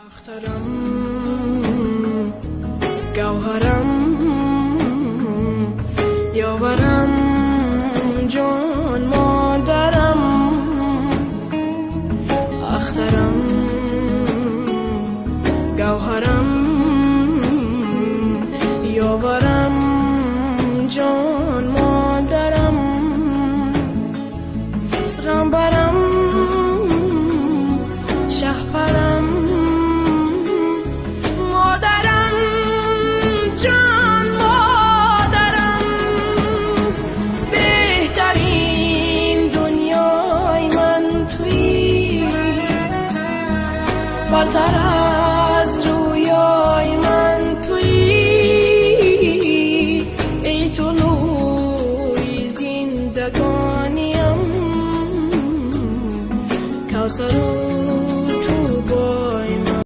اخترم گوهرم یاورم جان مادرم اخترم گوهرم یاورم جان مادرم غمبرم شهپرم مادرم جان مادرم بهترین دنیای من تویی برتر